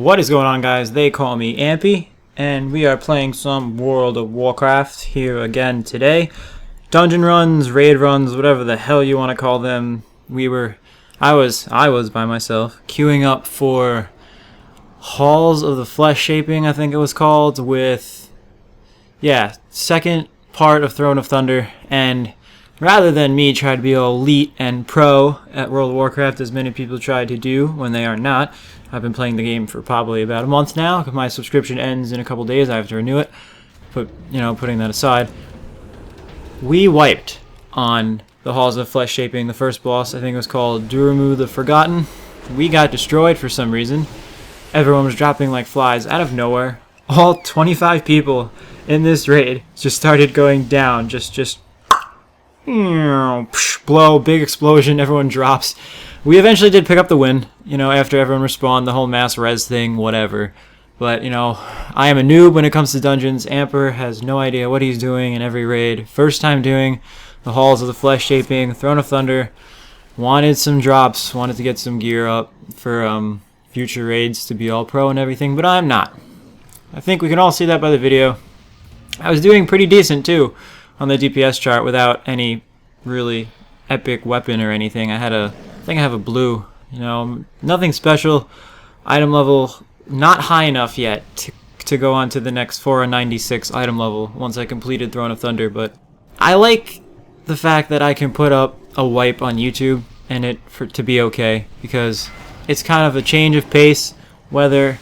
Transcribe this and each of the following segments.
What is going on, guys? They call me Ampy, and we are playing some World of Warcraft here again today. Dungeon runs, raid runs, whatever the hell you want to call them. I was by myself, queuing up for Halls of the Flesh Shaping, I think it was called, with, second part of Throne of Thunder, and rather than me try to be all elite and pro at World of Warcraft, as many people try to do when they are not, I've been playing the game for probably about a month now. My subscription ends in a couple days. I have to renew it. But, putting that aside, we wiped on the Halls of Flesh Shaping. The first boss, I think it was called Duramu the Forgotten. We got destroyed for some reason. Everyone was dropping like flies out of nowhere. All 25 people in this raid just started going down. Just blow, big explosion, everyone drops. We eventually did pick up the win, after everyone respawned, the whole mass res thing, whatever. But, I am a noob when it comes to dungeons. Amper has no idea what he's doing in every raid. First time doing the Halls of the Flesh Shaping, Throne of Thunder. Wanted some drops, wanted to get some gear up for future raids to be all pro and everything, but I'm not. I think we can all see that by the video. I was doing pretty decent, too, on the DPS chart without any really epic weapon or anything. I think I have a blue, nothing special. Item level not high enough yet to go on to the next 496 item level once I completed Throne of Thunder, but I like the fact that I can put up a wipe on YouTube and to be okay, because it's kind of a change of pace, whether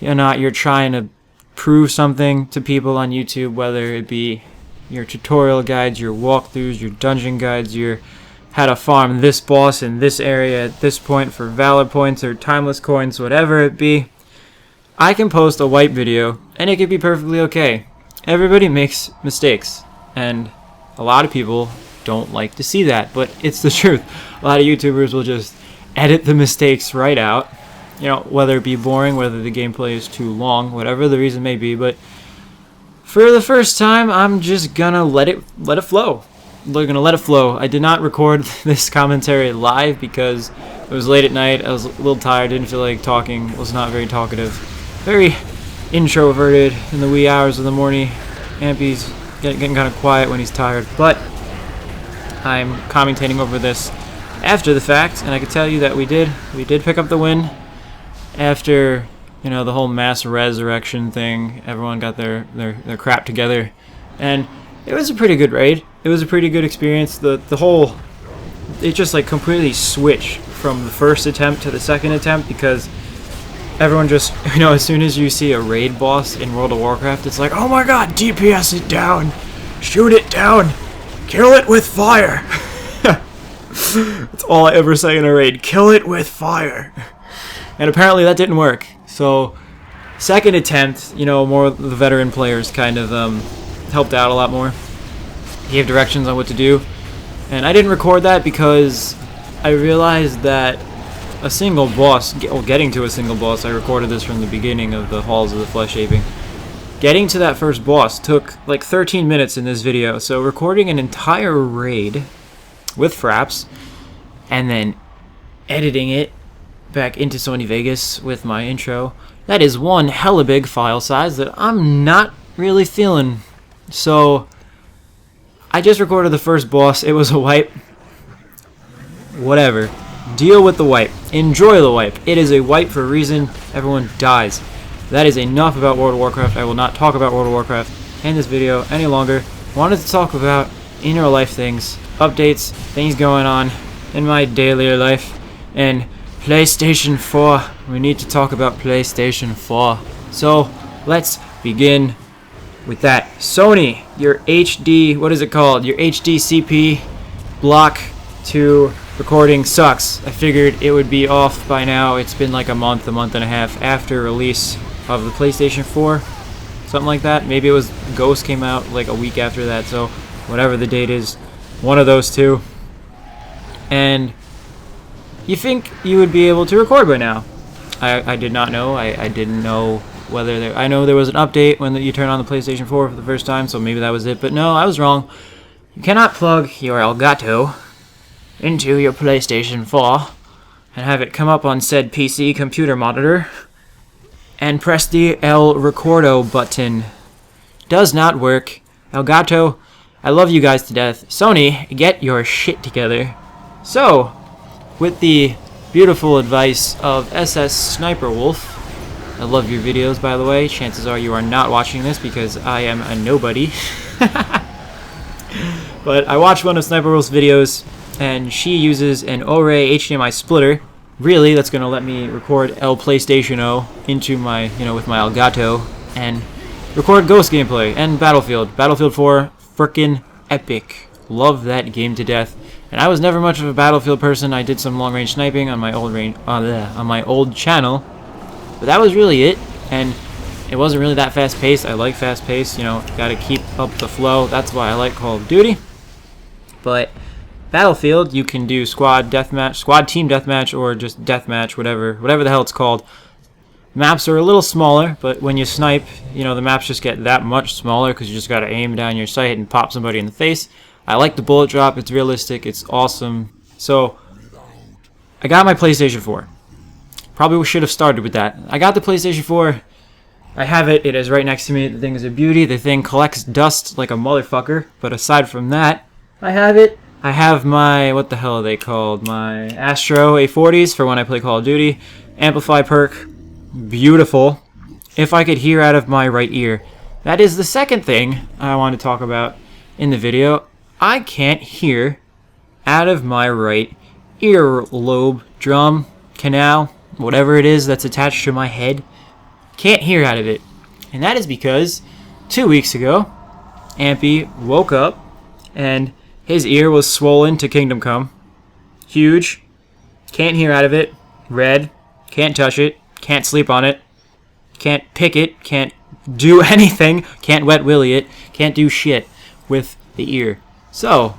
or not you're trying to prove something to people on YouTube, whether it be your tutorial guides, your walkthroughs, your dungeon guides, your how to farm this boss in this area at this point for valor points or timeless coins, whatever it be. I can post a wipe video and it could be perfectly okay. Everybody makes mistakes, and a lot of people don't like to see that, but it's the truth. A lot of YouTubers will just edit the mistakes right out, whether it be boring, whether the gameplay is too long, whatever the reason may be. But for the first time, I'm just gonna let it flow. We're gonna let it flow. I did not record this commentary live because it was late at night. I was a little tired, didn't feel like talking, was not very talkative, very introverted in the wee hours of the morning. Ampy's getting kind of quiet when he's tired, but I'm commentating over this after the fact, and I can tell you that we did pick up the win after the whole mass resurrection thing. Everyone got their crap together, and it was a pretty good raid. It was a pretty good experience. It just like completely switched from the first attempt to the second attempt, because everyone just, as soon as you see a raid boss in World of Warcraft, it's like, oh my god, DPS it down, shoot it down, kill it with fire. That's all I ever say in a raid, kill it with fire. And apparently that didn't work. So second attempt, more of the veteran players kind of helped out a lot more. He gave directions on what to do, and I didn't record that because I realized that a single boss, getting to a single boss, I recorded this from the beginning of the Halls of the Flesh Shaping. Getting to that first boss took like 13 minutes in this video, so recording an entire raid with fraps and then editing it back into Sony Vegas with my intro, that is one hella big file size that I'm not really feeling. So I just recorded the first boss. It was a wipe. Whatever. Deal with the wipe. Enjoy the wipe. It is a wipe for a reason. Everyone dies. That is enough about World of Warcraft. I will not talk about World of Warcraft in this video any longer. Wanted to talk about in real life things, updates, things going on in my daily life, and PlayStation 4. We need to talk about PlayStation 4. So let's begin with that. Sony, your HD, what is it called? Your HDCP block to recording sucks. I figured it would be off by now. It's been like a month and a half after release of the PlayStation 4. Something like that. Maybe it was Ghost came out like a week after that, so whatever the date is, one of those two. And you think you would be able to record by now. I did not know. I didn't know whether I know there was an update when you turn on the PlayStation 4 for the first time, so maybe that was it. But no, I was wrong. You cannot plug your Elgato into your PlayStation 4 and have it come up on said PC computer monitor and press the El Recordo button. Does not work. Elgato, I love you guys to death. Sony, get your shit together. So, with the beautiful advice of SS Sniper Wolf, I love your videos, by the way. Chances are you are not watching this because I am a nobody. But I watched one of Sniper Wolf's videos, and she uses an Array HDMI splitter. Really, that's gonna let me record El PlayStation into my, with my Elgato, and record Ghost gameplay and Battlefield. Battlefield 4, frickin' epic. Love that game to death. And I was never much of a Battlefield person. I did some long-range sniping on my old channel, but that was really it. And it wasn't really that fast-paced. I like fast-paced. Gotta keep up the flow. That's why I like Call of Duty. But Battlefield, you can do squad deathmatch, squad team deathmatch, or just deathmatch, whatever the hell it's called. Maps are a little smaller, but when you snipe, the maps just get that much smaller because you just gotta aim down your sight and pop somebody in the face. I like the bullet drop. It's realistic. It's awesome. So I got my PlayStation 4. Probably should have started with that. I got the PlayStation 4. I have it. It is right next to me. The thing is a beauty. The thing collects dust like a motherfucker. But aside from that, I have it. I have my, what the hell are they called? My Astro A40s for when I play Call of Duty. Amplify perk. Beautiful. If I could hear out of my right ear. That is the second thing I want to talk about in the video. I can't hear out of my right earlobe, drum, canal, whatever it is that's attached to my head. Can't hear out of it. And that is because 2 weeks ago, Ampy woke up and his ear was swollen to Kingdom Come. Huge. Can't hear out of it. Red. Can't touch it. Can't sleep on it. Can't pick it. Can't do anything. Can't wet willy it. Can't do shit with the ear. So,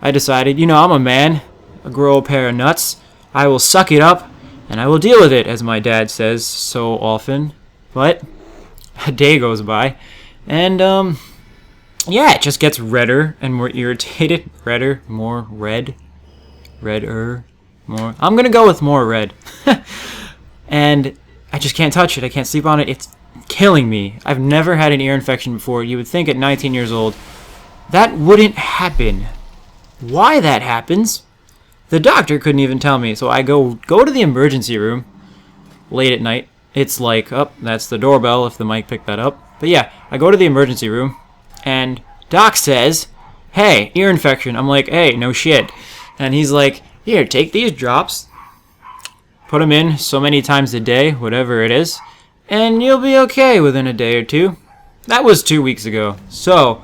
I decided, I'm a man. I grow a pair of nuts. I will suck it up, and I will deal with it, as my dad says so often. But a day goes by, and, yeah, it just gets redder and more irritated. Redder, more red. Redder, more. I'm gonna go with more red. And I just can't touch it. I can't sleep on it. It's killing me. I've never had an ear infection before. You would think at 19 years old that wouldn't happen. Why that happens, the doctor couldn't even tell me. So I go to the emergency room late at night. It's like, that's the doorbell if the mic picked that up. But yeah, I go to the emergency room, and doc says, hey, ear infection. I'm like, hey, no shit. And he's like, here, take these drops, put them in so many times a day, whatever it is, and you'll be okay within a day or two. That was 2 weeks ago. So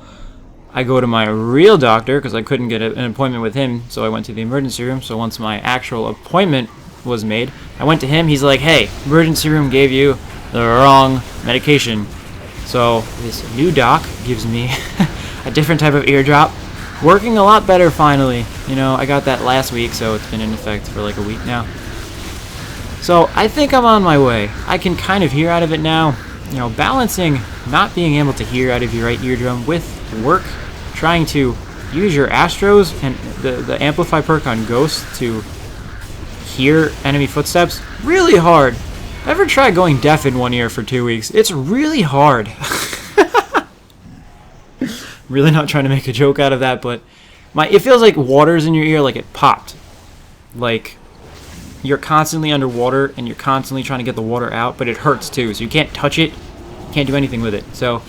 I go to my real doctor because I couldn't get an appointment with him, so I went to the emergency room. So once my actual appointment was made, I went to him. He's like, hey, emergency room gave you the wrong medication. So this new doc gives me a different type of eardrop, working a lot better finally. I got that last week, so it's been in effect for like a week now. So I think I'm on my way. I can kind of hear out of it now. Balancing not being able to hear out of your right eardrum with work, trying to use your Astros and the Amplify perk on Ghost to hear enemy footsteps, really hard. Ever try going deaf in one ear for 2 weeks? It's really hard. Really not trying to make a joke out of that, but it feels like water's in your ear, like it popped. Like you're constantly underwater and you're constantly trying to get the water out, but it hurts too, so you can't touch it, can't do anything with it. So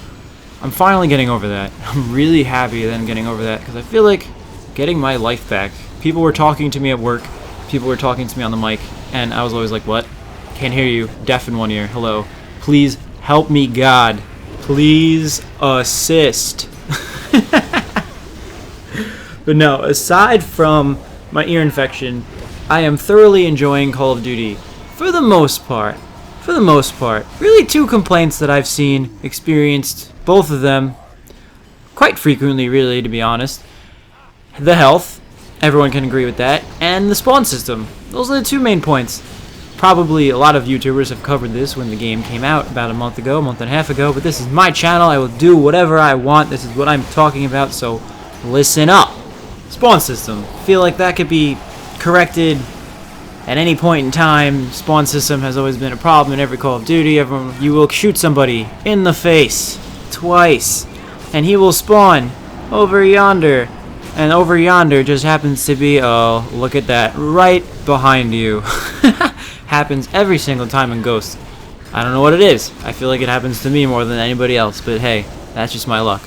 I'm finally getting over that. I'm really happy that I'm getting over that because I feel like getting my life back. People were talking to me at work, people were talking to me on the mic, and I was always like, what? Can't hear you, deaf in one ear, hello. Please help me, God. Please assist. But no, aside from my ear infection, I am thoroughly enjoying Call of Duty for the most part. For the most part. Really 2 complaints that I've seen, experienced, both of them, quite frequently really, to be honest. The health, everyone can agree with that, and the spawn system. Those are the 2 main points. Probably a lot of YouTubers have covered this when the game came out about a month and a half ago, but this is my channel. I will do whatever I want. This is what I'm talking about, so listen up. Spawn system. Feel like that could be corrected At any point in time, spawn system has always been a problem in every Call of Duty. You will shoot somebody in the face twice, and he will spawn over yonder. And over yonder just happens to be, oh, look at that, right behind you. Happens every single time in Ghost. I don't know what it is. I feel like it happens to me more than anybody else, but hey, that's just my luck.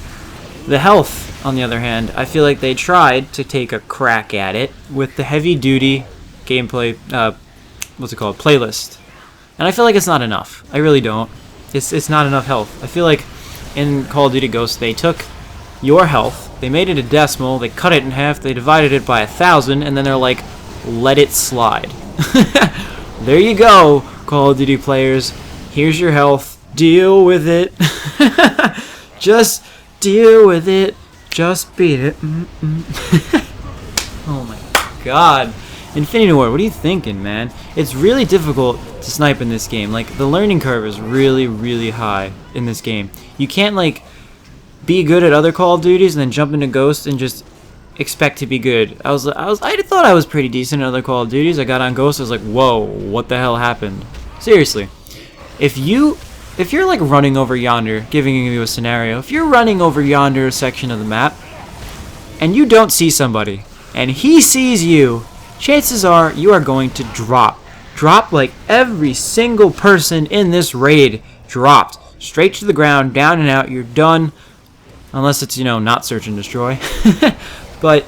The health, on the other hand, I feel like they tried to take a crack at it with the heavy-duty gameplay, playlist. And I feel like it's not enough. I really don't. It's not enough health. I feel like in Call of Duty Ghosts, they took your health, they made it a decimal, they cut it in half, they divided it by 1,000, and then they're like, let it slide. There you go, Call of Duty players. Here's your health. Deal with it. Just deal with it. Just beat it. Oh my god. Infinity Ward, what are you thinking, man? It's really difficult to snipe in this game. Like, the learning curve is really, really high in this game. You can't, like, be good at other Call of Duties and then jump into Ghost and just expect to be good. I thought I was pretty decent at other Call of Duties. I got on Ghost, I was like, whoa, what the hell happened? Seriously. If you're like running over yonder, giving you a scenario, if you're running over yonder section of the map and you don't see somebody and he sees you, chances are you are going to drop. Drop like every single person in this raid dropped. Straight to the ground, down and out, you're done. Unless it's, not search and destroy. But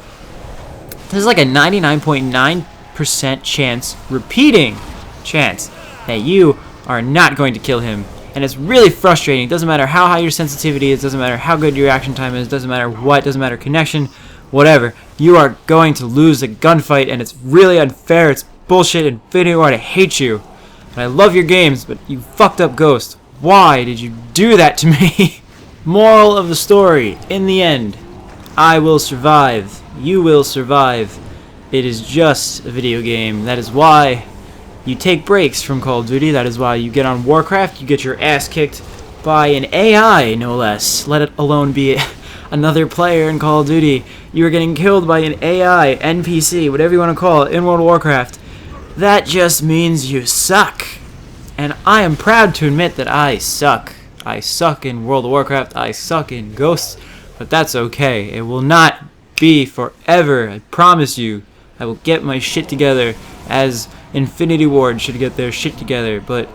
there's like a 99.9% repeating chance that you are not going to kill him. And it's really frustrating. It doesn't matter how high your sensitivity is, doesn't matter how good your reaction time is, doesn't matter what, doesn't matter connection, whatever. You are going to lose a gunfight, and it's really unfair. It's bullshit. Infinity Ward, I hate you. And I love your games, but you fucked up Ghost. Why did you do that to me? Moral of the story, in the end, I will survive. You will survive. It is just a video game. That is why you take breaks from Call of Duty. That is why you get on Warcraft, you get your ass kicked by an AI, no less. Let it alone be another player in Call of Duty. You are getting killed by an AI, NPC, whatever you want to call it, in World of Warcraft. That just means you suck. And I am proud to admit that I suck. I suck in World of Warcraft, I suck in Ghosts, but that's okay. It will not be forever, I promise you. I will get my shit together as Infinity Ward should get their shit together, but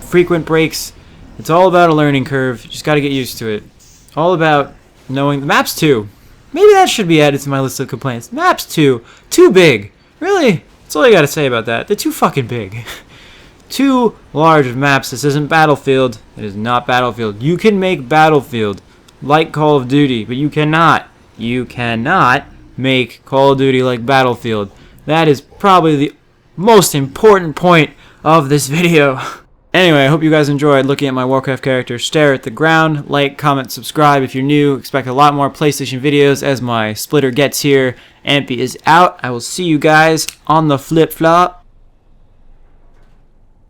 frequent breaks, it's all about a learning curve. You just gotta get used to it. All about knowing the maps too. Maybe that should be added to my list of complaints. Maps too big. Really? That's all I gotta say about that. They're too fucking big. Too large of maps. This isn't Battlefield. It is not Battlefield. You can make Battlefield like Call of Duty, but you cannot make Call of Duty like Battlefield. That is probably the most important point of this video. Anyway, I hope you guys enjoyed looking at my Warcraft character stare at the ground. Like, comment, subscribe if you're new. Expect a lot more PlayStation videos as my splitter gets here. Ampy is out. I will see you guys on the flip-flop.